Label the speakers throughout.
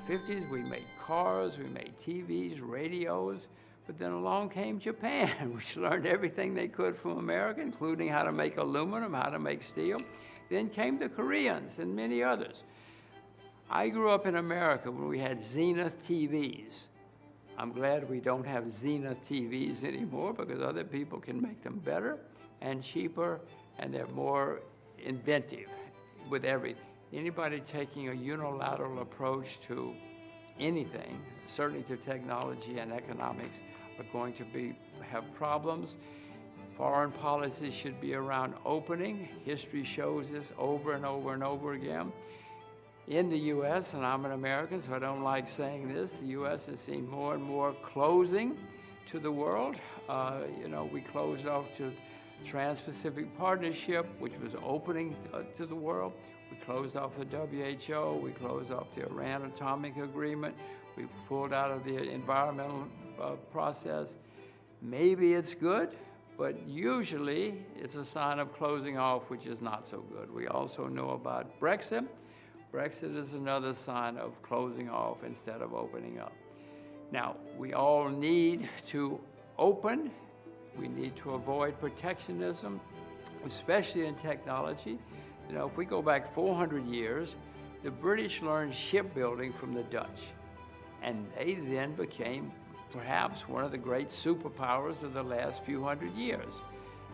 Speaker 1: 50s, we made cars, we made TVs, radios, but then along came Japan, which learned everything they could from America, including how to make aluminum, how to make steel. Then came the Koreans and many others. I grew up in America when we had Zenith TVs. I'm glad we don't have Zenith TVs anymore because other people can make them better and cheaper, and they're more inventive with everything. Anybody taking a unilateral approach to anything, certainly to technology and economics, are going to have problems. Foreign policy should be around opening. History shows this over and over and over again. In the U.S., and I'm an American, so I don't like saying this, the U.S. has seen more and more closing to the world. We closed off to Trans-Pacific Partnership, which was opening to the world. We closed off the WHO. We closed off the Iran Atomic Agreement. We pulled out of the environmental process. Maybe it's good, but usually it's a sign of closing off, which is not so good. We also know about Brexit. Brexit is another sign of closing off instead of opening up. Now, we all need to open. We need to avoid protectionism, especially in technology. If we go back 400 years, the British learned shipbuilding from the Dutch, and they then became perhaps one of the great superpowers of the last few hundred years.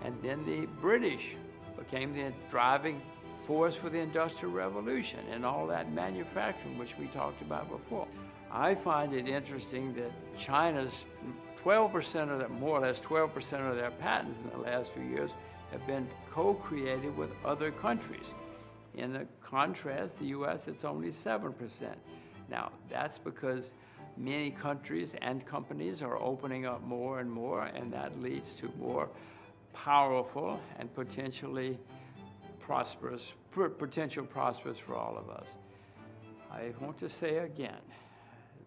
Speaker 1: And then the British became the driving force for the Industrial Revolution and all that manufacturing, which we talked about before. I find it interesting that China's 12% of them, more or less 12% of their patents in the last few years have been co-created with other countries. In the contrast, the U.S., it's only 7%. Now, that's because many countries and companies are opening up more and more, and that leads to more powerful and potential prosperous for all of us. I want to say again,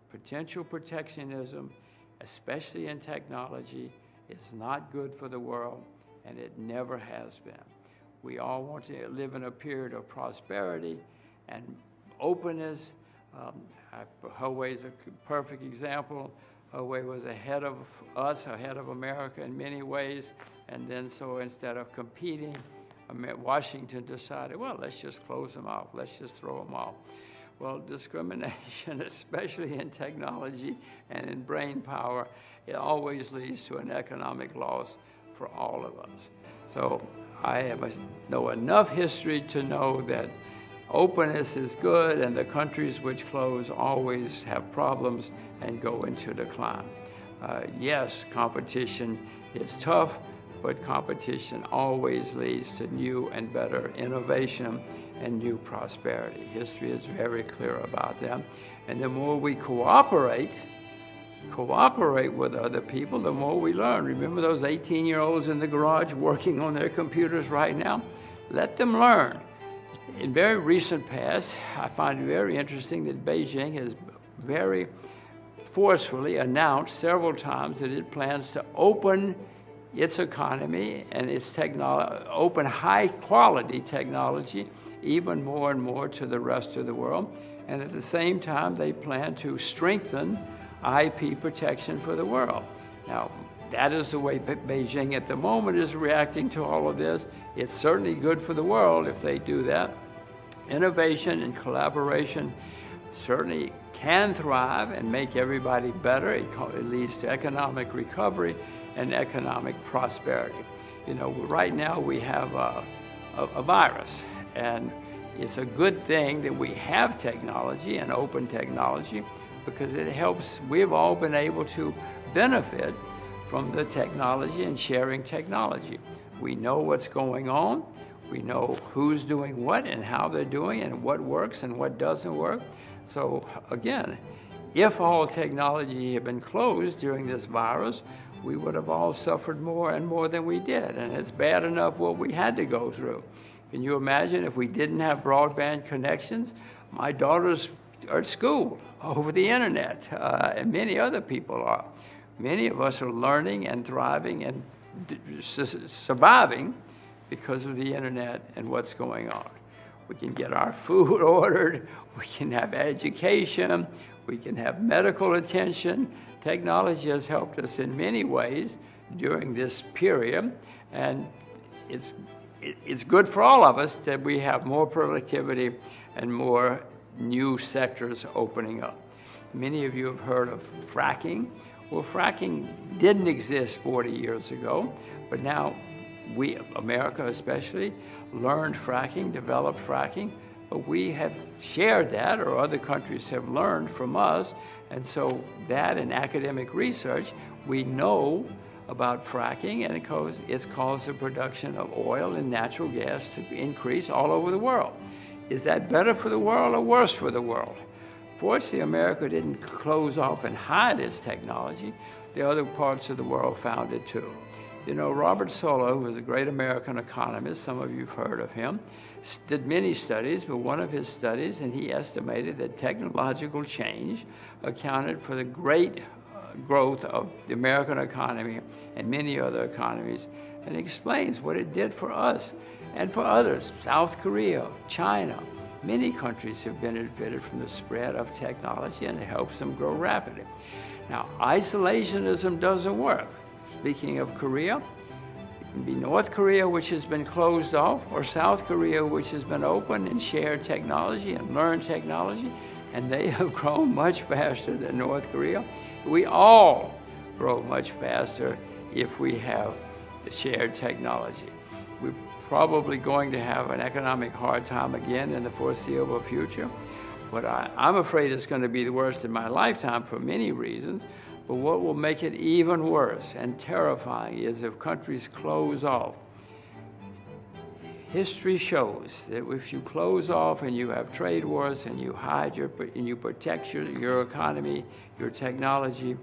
Speaker 1: potential protectionism, especially in technology, is not good for the world, and it never has been. We all want to live in a period of prosperity and openness. Huawei is a perfect example. Huawei was ahead of us, ahead of America in many ways, and then so instead of competing, Washington decided, well, let's just close them off, let's just throw them off. Well, discrimination, especially in technology and in brain power, it always leads to an economic loss for all of us. So I know enough history to know that openness is good, and the countries which close always have problems and go into decline. Yes, competition is tough, but competition always leads to new and better innovation and new prosperity. History is very clear about that. And the more we cooperate with other people, the more we learn. Remember those 18-year-olds in the garage working on their computers right now? Let them learn. In very recent past, I find it very interesting that Beijing has very forcefully announced several times that it plans to open its economy and its technology, open high-quality technology even more and more to the rest of the world. And at the same time, they plan to strengthen IP protection for the world. Now, that is the way Beijing at the moment is reacting to all of this. It's certainly good for the world if they do that. Innovation and collaboration certainly can thrive and make everybody better. It leads to economic recovery and economic prosperity. Right now we have a virus, and it's a good thing that we have technology and open technology, because it helps. We've all been able to benefit from the technology and sharing technology. We know what's going on. We know who's doing what and how they're doing and what works and what doesn't work. So again, if all technology had been closed during this virus, we would have all suffered more and more than we did. And it's bad enough what we had to go through. Can you imagine if we didn't have broadband connections? My daughters are at school over the internet, and many other people are. Many of us are learning and thriving and surviving because of the internet and what's going on. We can get our food ordered, we can have education, We can have medical attention. Technology has helped us in many ways during this period, and it's good for all of us that we have more productivity and more new sectors opening up. Many of you have heard of fracking. Well, fracking didn't exist 40 years ago, but now we, America especially, learned fracking, developed fracking, but we have shared that, or other countries have learned from us, and so that in academic research, we know about fracking, and it's caused the production of oil and natural gas to increase all over the world. Is that better for the world or worse for the world? Fortunately, America didn't close off and hide its technology. The other parts of the world found it too. You know, Robert Solow, who was a great American economist, some of you have heard of him, did many studies, but one of his studies, and he estimated that technological change accounted for the great growth of the American economy and many other economies, and explains what it did for us and for others. South Korea, China, many countries have benefited from the spread of technology, and it helps them grow rapidly. Now, isolationism doesn't work. Speaking of Korea, it can be North Korea, which has been closed off, or South Korea, which has been open and shared technology and learned technology, and they have grown much faster than North Korea. We all grow much faster if we have the shared technology. We're probably going to have an economic hard time again in the foreseeable future, but I'm afraid it's going to be the worst in my lifetime for many reasons. But what will make it even worse and terrifying is if countries close off. History shows that if you close off and you have trade wars and you hide and you protect your economy, your technology,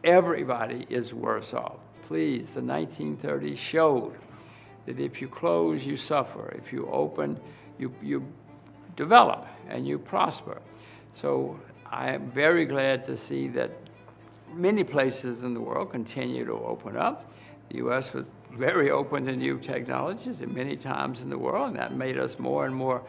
Speaker 1: everybody is worse off. Please, the 1930s showed that if you close, you suffer. If you open, you develop and you prosper. So I am very glad to see that many places in the world continue to open up. The U.S. was very open to new technologies at many times in the world, and that made us more and more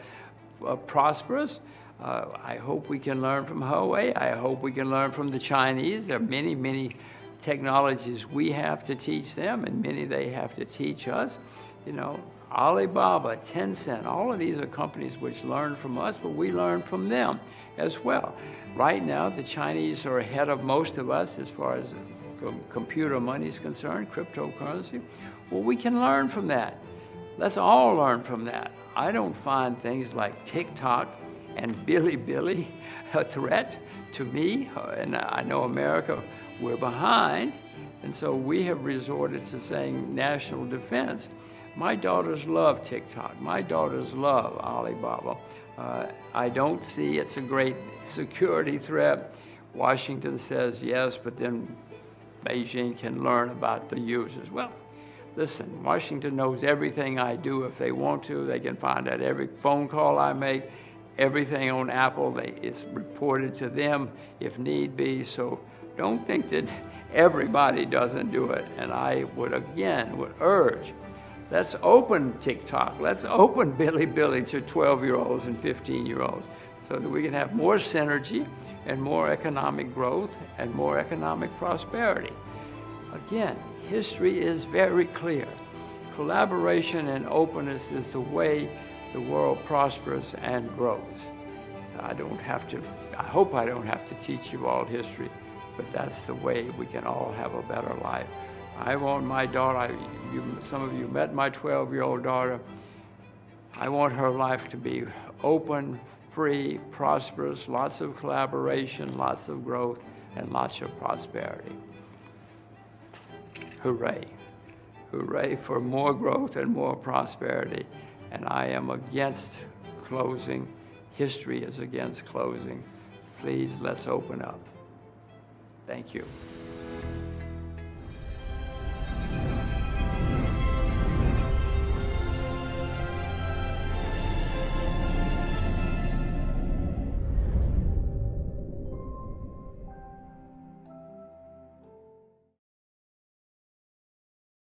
Speaker 1: prosperous. I hope we can learn from Huawei. I hope we can learn from the Chinese. There are many, many technologies we have to teach them, and many they have to teach us. You know, Alibaba, Tencent, all of these are companies which learn from us, but we learn from them as well. Right now, the Chinese are ahead of most of us as far as computer money is concerned, cryptocurrency. Well, we can learn from that. Let's all learn from that. I don't find things like TikTok and Bilibili a threat to me, and I know America, we're behind, and so we have resorted to saying national defense. My daughters love TikTok. My daughters love Alibaba. I don't see it's a great security threat. Washington says yes, but then Beijing can learn about the users. Well, listen, Washington knows everything I do if they want to. They can find out every phone call I make, everything on Apple. It's reported to them if need be. So don't think that everybody doesn't do it. And I would urge, let's open TikTok. Let's open Bilibili to 12-year-olds and 15-year-olds so that we can have more synergy and more economic growth and more economic prosperity. Again, history is very clear. Collaboration and openness is the way the world prospers and grows. I hope I don't have to teach you all history, but that's the way we can all have a better life. I want my daughter, some of you met my 12-year-old daughter. I want her life to be open, free, prosperous, lots of collaboration, lots of growth, and lots of prosperity. Hooray. Hooray for more growth and more prosperity. And I am against closing. History is against closing. Please, let's open up. Thank you.